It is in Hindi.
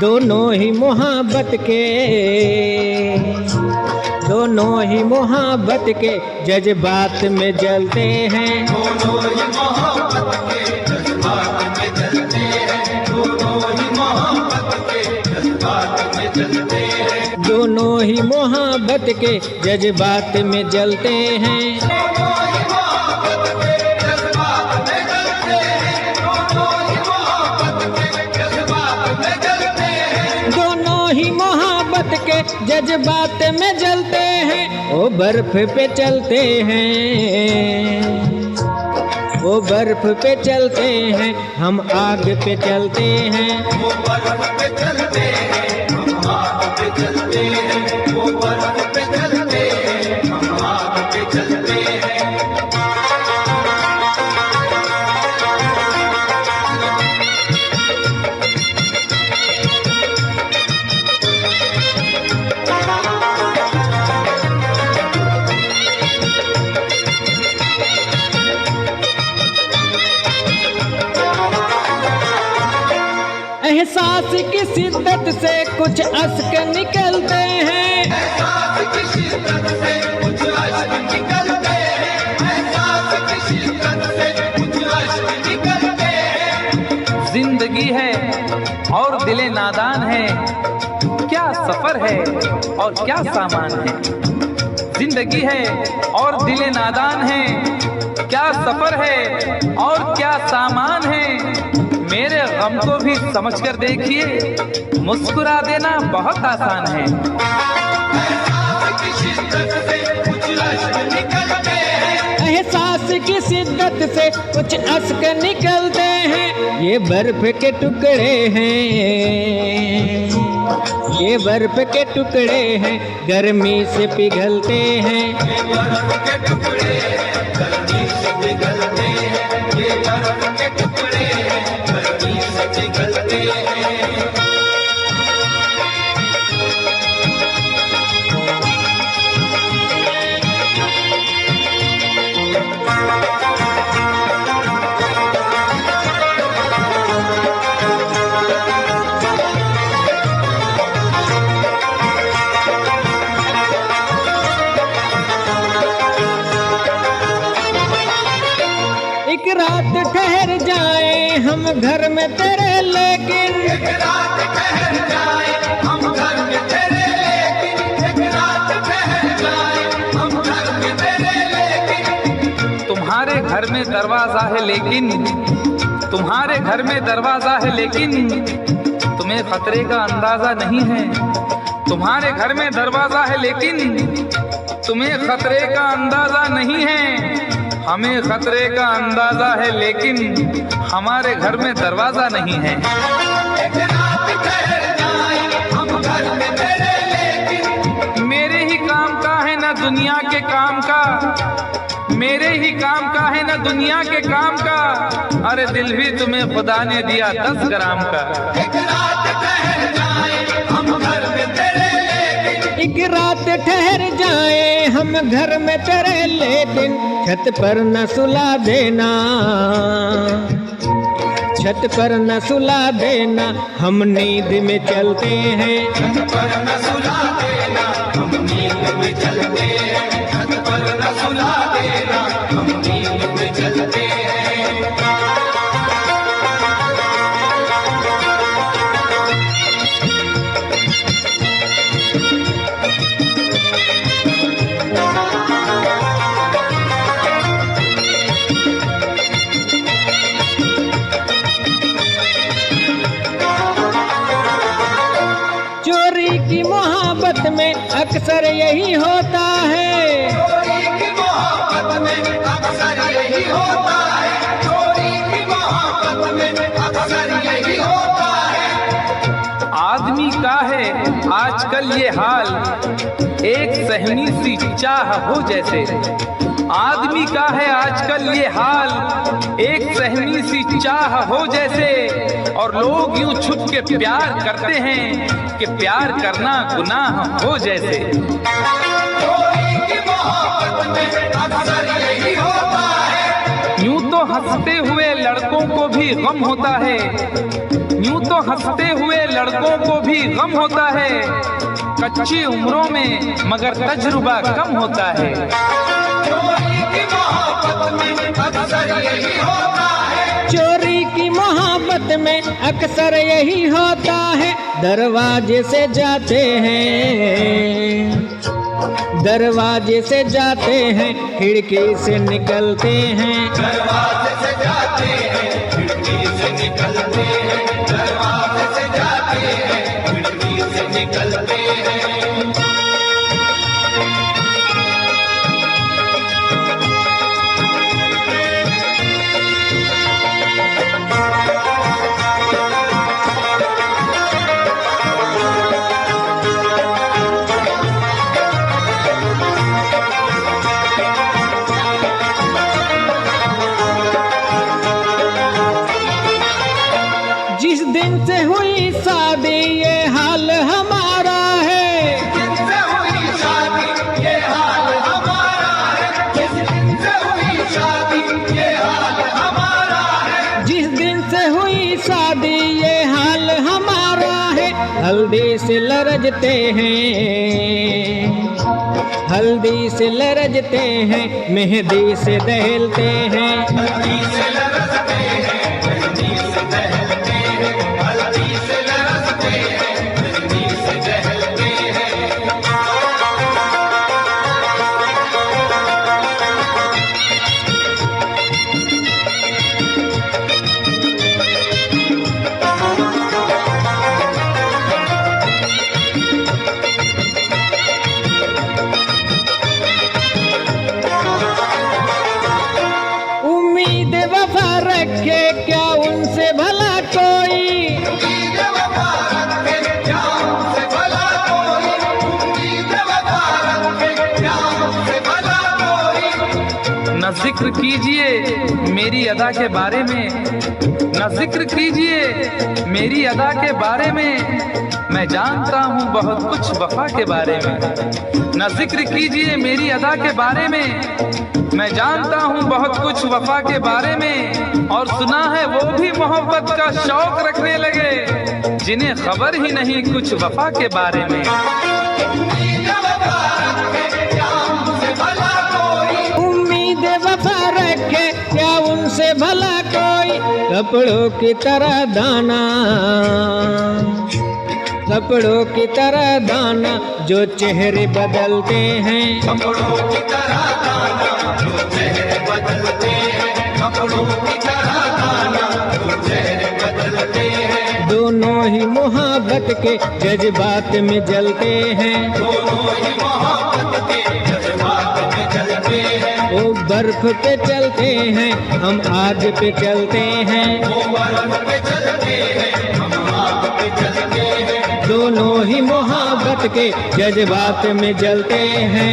दोनों ही मोहब्बत के, दोनों ही मोहब्बत के जज्बात में जलते हैं। दोनों ही मोहब्बत के जज्बात में जलते हैं, दोनों ही मोहब्बत के जज्बात में जलते हैं, दोनों ही मोहब्बत के जज्बात में जलते हैं। दोनों ही मोहब्बत के जज्बात में जलते हैं, दोनों ही मोहब्बत के जज्बात में जलते हैं, दोनों ही मोहब्बत के जज्बात में जलते हैं। वो बर्फ पे चलते हैं, वो बर्फ पे चलते हैं, हम आग पे चलते हैं। वो बर्फ पे चलते हैं, हम आग पे चलते हैं, वो बर्फ पे चलते हैं, हम आग पे चलते हैं। एहसास की शिद्दत से कुछ अश्क निकलते हैं, एहसास की शिद्दत से कुछ अश्क निकलते हैं, एहसास की शिद्दत से कुछ अश्क निकलते हैं। जिंदगी है और दिले नादान है, क्या सफर है और क्या सामान है। जिंदगी है और दिले नादान है, क्या सफर है और क्या सामान है। मेरे गम को भी समझकर देखिए, मुस्कुरा देना बहुत आसान है। एहसास की शिद्दत से कुछ अश्क निकलते हैं, एहसास की शिद्दत से कुछ अश्क निकलते हैं। ये बर्फ के टुकड़े हैं, ये बर्फ के टुकड़े हैं, गर्मी से पिघलते हैं। ये बर्फ के टुकड़े हैं, गर्मी से पिघलते हैं, ये बर्फ के टुकड़े हैं, गर्मी से पिघलते हैं। एक रात ठहर जाए हम घर में तेरे, लेकिन एक रात ठहर जाए हम घर में तेरे, लेकिन एक रात ठहर जाए हम घर में तेरे, लेकिन तुम्हारे घर में दरवाजा है लेकिन, तुम्हारे घर में दरवाजा है लेकिन तुम्हें खतरे का अंदाजा नहीं है। तुम्हारे घर में दरवाजा है लेकिन तुम्हें खतरे का अंदाजा नहीं है। हमें खतरे का अंदाजा है लेकिन हमारे घर में दरवाजा नहीं है। एक रात ठहर जाए हम घर में तेरे, लेकिन मेरे ही काम का है ना दुनिया के काम का, मेरे ही काम का है ना दुनिया के काम का। अरे दिल भी तुम्हें खुदा ने दिया 10 ग्राम का। एक रात ठहर जाए हम घर में तेरे, लेकिन एक रात ठहर जाए हम घर में तेरे, लेकिन छत पर न सुला देना, छत पर न सुला देना, हम नींद में चलते हैं। छत पर न सुला देना, हम नींद में चलते हैं, छत पर न सुला देना, हम नींद में चलते हैं। चोरी की मोहब्बत में अक्सर यही होता है, चोरी की मोहब्बत में अक्सर यही होता है, चोरी की मोहब्बत में अक्सर यही होता है। आदमी का है आजकल ये हाल, एक सहनी सी चाह हो जैसे। आदमी का है आजकल ये हाल, एक सहनी सी चाह हो जैसे। और लोग यूं छुप के प्यार करते हैं कि प्यार करना गुनाह हो जैसे। चोरी की मोहब्बत में अक्सर यही होता है, यूं तो हंसते हुए लड़कों को भी भी गम होता है, यूं तो हंसते हुए लड़कों को भी गम होता है, कच्ची उम्रों में मगर तजुर्बा कम होता है। चोरी की मोहब्बत में अक्सर यही होता है, चोरी की मोहब्बत में अक्सर यही होता है। दरवाजे से जाते हैं, दरवाजे से जाते हैं, खिड़की से निकलते हैं। दरवाजे से जाते हैं, खिड़की से निकलते हैं, दरवाजे से जाते हैं, खिड़की से निकलते हैं। जिस दिन से हुई शादी ये हाल हमारा है, जिनसे हुई शादी ये हाल हमारा है, जिस दिन से हुई शादी ये हाल हमारा है। जिस दिन से हुई शादी ये हाल हमारा है। हल्दी से लरजते हैं, हल्दी से लरजते हैं, मेहंदी से दहलते हैं। हल्दी से लरसते हैं, मेहंदी से दहलते हैं, हल्दी से लरसते हैं, मेहंदी से दहलते हैं। उम्मीद वफा रखे क्या उनसे भला कोई, उम्मीद वफा रखे क्या उनसे भला कोई, उम्मीद वफा रखे क्या उनसे भला कोई। न जिक्र कीजिए मेरी अदा के बारे में, न जिक्र कीजिए मेरी अदा के बारे में, मैं जानता हूँ बहुत कुछ वफा के बारे में। न जिक्र कीजिए मेरी अदा के बारे में, मैं जानता हूँ बहुत कुछ वफा के बारे में। और सुना है वो भी मोहब्बत का शौक रखने लगे, जिन्हें खबर ही नहीं कुछ वफा के बारे में। उम्मीद वफा रखे क्या उनसे भला कोई, उम्मीद वफा रखे क्या उनसे भला कोई। कपड़ों की तरह दाना, कपड़ों की तरह दाना जो चेहरे बदलते हैं। कपड़ों की तरह दाना जो चेहरे बदलते हैं, कपड़ों की तरह दाना जो चेहरे बदलते हैं। दोनों ही मोहब्बत के जज्बात में जलते हैं। दोनों ही मोहब्बत के जज्बात में जलते हैं। वो बर्फ पे चलते हैं, हम आग पे चलते हैं। वो बर्फ पे चलते हैं, हम आग पे चलते हैं। दोनों ही मोहब्बत के जज्बात में जलते हैं।